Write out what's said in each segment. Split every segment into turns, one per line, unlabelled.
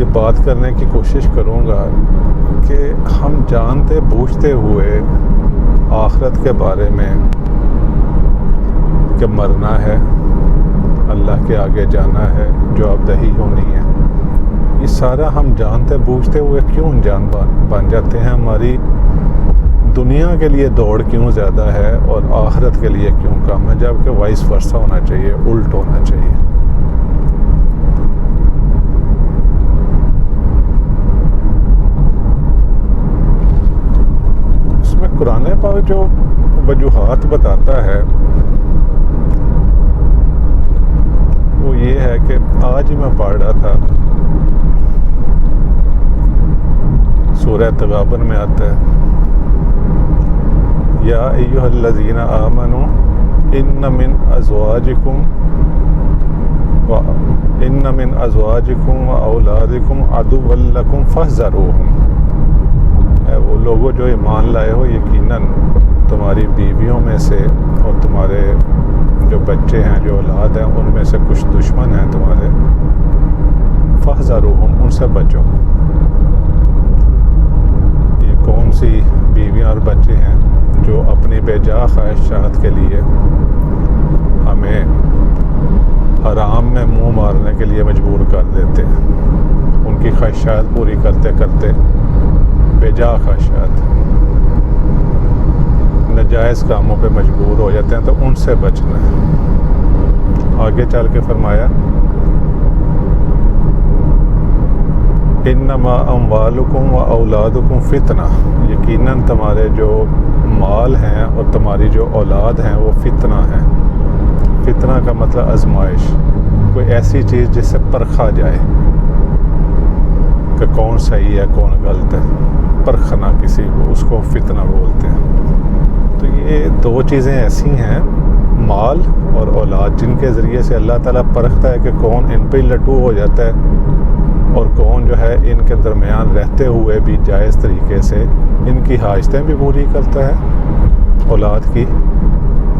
یہ بات کرنے کی کوشش کروں گا کہ ہم جانتے بوجھتے ہوئے آخرت کے بارے میں کہ مرنا ہے، اللہ کے آگے جانا ہے، جواب دہی ہونی ہے، یہ سارا ہم جانتے بوجھتے ہوئے کیوں انجان بن جاتے ہیں؟ ہماری دنیا کے لیے دوڑ کیوں زیادہ ہے اور آخرت کے لیے کیوں کم ہے، جبکہ وائس ورثہ ہونا چاہیے، الٹ ہونا چاہیے۔ اس میں قرآن پاک جو وجوہات بتاتا ہے وہ یہ ہے کہ آج ہی میں پڑھ رہا تھا، سورہ تغابن میں آتا ہے، یا ایھا الذین آمنوا ان من ازواجکم و اولادکم عدوا لکم فاحذروہم، اے وہ لوگوں جو ایمان لائے ہو، یقیناً تمہاری بیویوں میں سے اور تمہارے جو بچے ہیں، جو اولاد ہیں، ان میں سے کچھ دشمن ہیں تمہارے، فاحذروہم، ان سے بچو۔ یہ کون سی بیویاں اور بچے ہیں جو اپنی بے جا خواہشات کے لیے ہمیں حرام میں منہ مارنے کے لیے مجبور کر دیتے ہیں، ان کی خواہشات پوری کرتے کرتے بے جا خواہشات، ناجائز کاموں پہ مجبور ہو جاتے ہیں، تو ان سے بچنا ہے۔ آگے چل کے فرمایا انما اموالکم و اولادکم فتنہ، یقیناً تمہارے جو مال ہیں اور تمہاری جو اولاد ہیں وہ فتنہ ہیں۔ فتنہ کا مطلب آزمائش، کوئی ایسی چیز جس سے پرکھا جائے کہ کون صحیح ہے کون غلط ہے، پرکھنا کسی کو، اس کو فتنہ بولتے ہیں۔ تو یہ دو چیزیں ایسی ہیں، مال اور اولاد، جن کے ذریعے سے اللہ تعالیٰ پرکھتا ہے کہ کون ان پہ لٹو ہو جاتا ہے اور کون جو ہے ان کے درمیان رہتے ہوئے بھی جائز طریقے سے ان کی حاجتیں بھی پوری کرتا ہے، اولاد کی،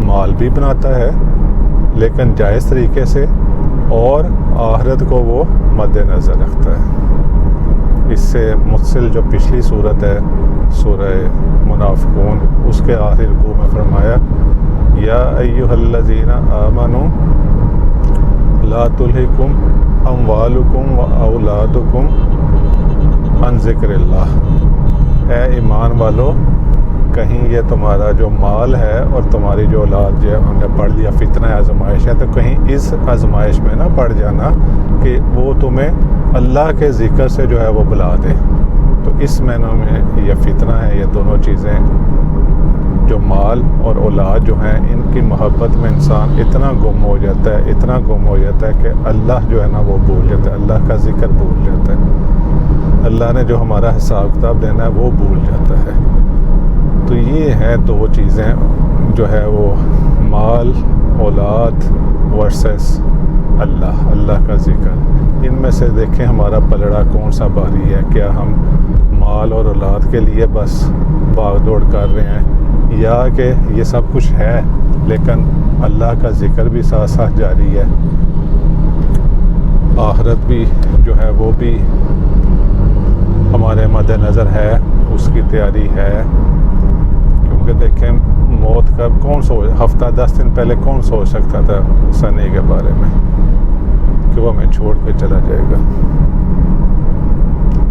مال بھی بناتا ہے لیکن جائز طریقے سے، اور آخرت کو وہ مد نظر رکھتا ہے۔ اس سے متصل جو پچھلی صورت ہے سورہ منافقون، اس کے آخری رکوع میں فرمایا یا ایھا الذین آمنوا لا تلہکم اموالکم و اولادکم عن ذکر اللہ، اے ایمان والو، کہیں یہ تمہارا جو مال ہے اور تمہاری جو اولاد جو ہے، ہم نے پڑھ لیا فتنہ آزمائش ہے، تو کہیں اس آزمائش میں نہ پڑ جانا کہ وہ تمہیں اللہ کے ذکر سے جو ہے وہ بلا دے۔ تو اس معنوں میں یہ فتنہ ہے، یہ دونوں چیزیں، جو مال اور اولاد جو ہیں، ان کی محبت میں انسان اتنا گم ہو جاتا ہے، اتنا گم ہو جاتا ہے کہ اللہ جو ہے نا وہ بھول جاتا ہے، اللہ کا ذکر بھول جاتا ہے، اللہ نے جو ہمارا حساب کتاب دینا ہے وہ بھول جاتا ہے۔ تو یہ ہے دو چیزیں جو ہے وہ مال، اولاد ورسس اللہ کا ذکر۔ ان میں سے دیکھیں ہمارا پلڑا کون سا بھاری ہے، کیا ہم مال اور اولاد کے لیے بس بھاگ دوڑ کر رہے ہیں، یا کہ یہ سب کچھ ہے لیکن اللہ کا ذکر بھی ساتھ ساتھ جاری ہے، آخرت بھی جو ہے وہ بھی ہمارے مد نظر ہے، اس کی تیاری ہے۔ کیونکہ دیکھیں موت کا کون ہفتہ 10 دن پہلے کون سوچ سکتا تھا سنے کے بارے میں کہ وہ ہمیں چھوڑ کے چلا جائے گا۔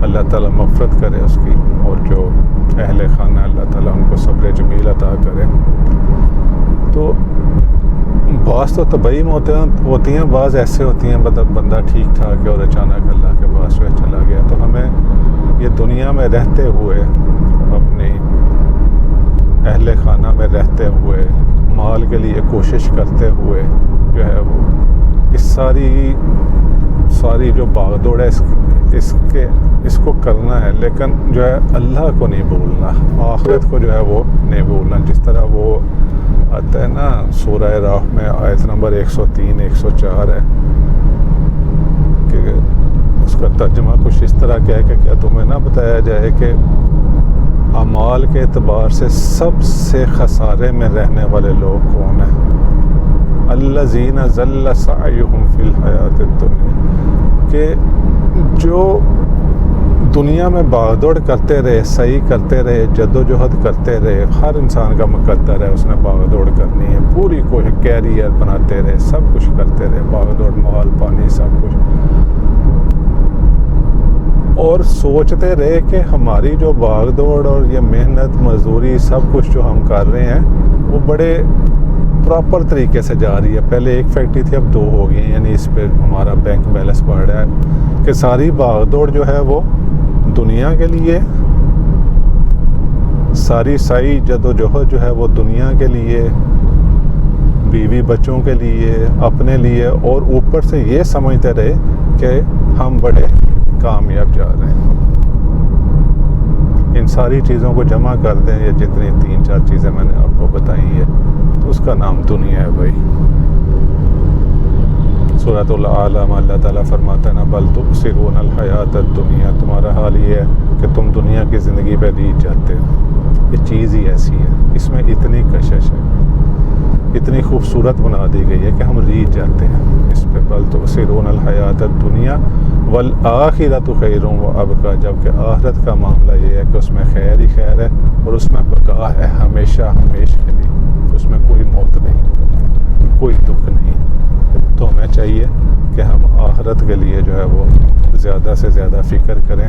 اللہ تعالیٰ مغفرت کرے اس کی، اور جو اہل خانہ اللہ تعالیٰ ان کو صبر جمیل عطا کرے۔ تو بعض تو طبعی ہوتی ہیں، بعض ایسے ہوتی ہیں مطلب بندہ ٹھیک ٹھاک ہے اور اچانک اللہ کے پاس وہ چلا گیا۔ تو ہمیں یہ دنیا میں رہتے ہوئے، اپنی اہل خانہ میں رہتے ہوئے، مال کے لیے کوشش کرتے ہوئے جو ہے وہ اس ساری جو باغ دوڑ ہے اس کو کرنا ہے، لیکن جو ہے اللہ کو نہیں بھولنا، آخرت کو جو ہے وہ نہیں بھولنا۔ جس طرح وہ آتا ہے نا سورہ راہ میں آیت نمبر 103 104 ہے کہ اس کا ترجمہ کچھ اس طرح کیا ہے کہ کیا تمہیں نہ بتایا جائے کہ اعمال کے اعتبار سے سب سے خسارے میں رہنے والے لوگ کون ہیں؟ الذین ضل سعیہم فی الحیات الدنیا، کہ جو دنیا میں باغ دوڑ کرتے رہے، صحیح کرتے رہے، جد و جہد کرتے رہے، ہر انسان کا مقدر ہے اس نے باغ دوڑ کرنی ہے، پوری کوئی کیریئر بناتے رہے، سب کچھ کرتے رہے، باغ دوڑ، مال پانی سب کچھ، اور سوچتے رہے کہ ہماری جو باغ دوڑ اور یہ محنت مزدوری سب کچھ جو ہم کر رہے ہیں وہ بڑے پراپر طریقے سے جا رہی ہے. پہلے ایک فیکٹری تھی، اب 2 ہو گئی ہیں، یعنی اس پہ ہمارا بینک بیلنس بڑھ رہا ہے کہ ساری باغ دوڑ جو ہے وہ دنیا کے لیے، ساری سعی جد و جہد جو ہے وہ دنیا کے لیے، بیوی بچوں کے لیے، اپنے لیے، اور اوپر سے یہ سمجھتے رہے کہ ہم بڑے کامیاب جا رہے ہیں. ان ساری چیزوں کو جمع کر دیں، یہ جتنی 3-4 چیزیں میں نے آپ کو بتائی ہے، تو اس کا نام دنیا ہے بھائی. سورۃ الاعلی میں اللہ تعالیٰ فرماتا ہے نا، بل تؤثرون الحیات الدنیا، تمہارا حال یہ ہے کہ تم دنیا کی زندگی پہ ریجھ جاتے ہو. یہ چیز ہی ایسی ہے، اس میں اتنی کشش ہے، اتنی خوبصورت بنا دی گئی ہے کہ ہم ریجھ جاتے ہیں اس پہ. بل تؤثرون الحیات الدنیا والآخرۃ خیر وابقیٰ، جبکہ آخرت کا معاملہ یہ ہے کہ اس میں خیر ہی خیر ہے اور اس میں بقا ہے ہمیشہ ہمیشہ کے لیے، اس میں کوئی موت نہیں، کوئی دکھ نہیں. تو ہمیں چاہیے کہ ہم آخرت کے لیے جو ہے وہ زیادہ سے زیادہ فکر کریں.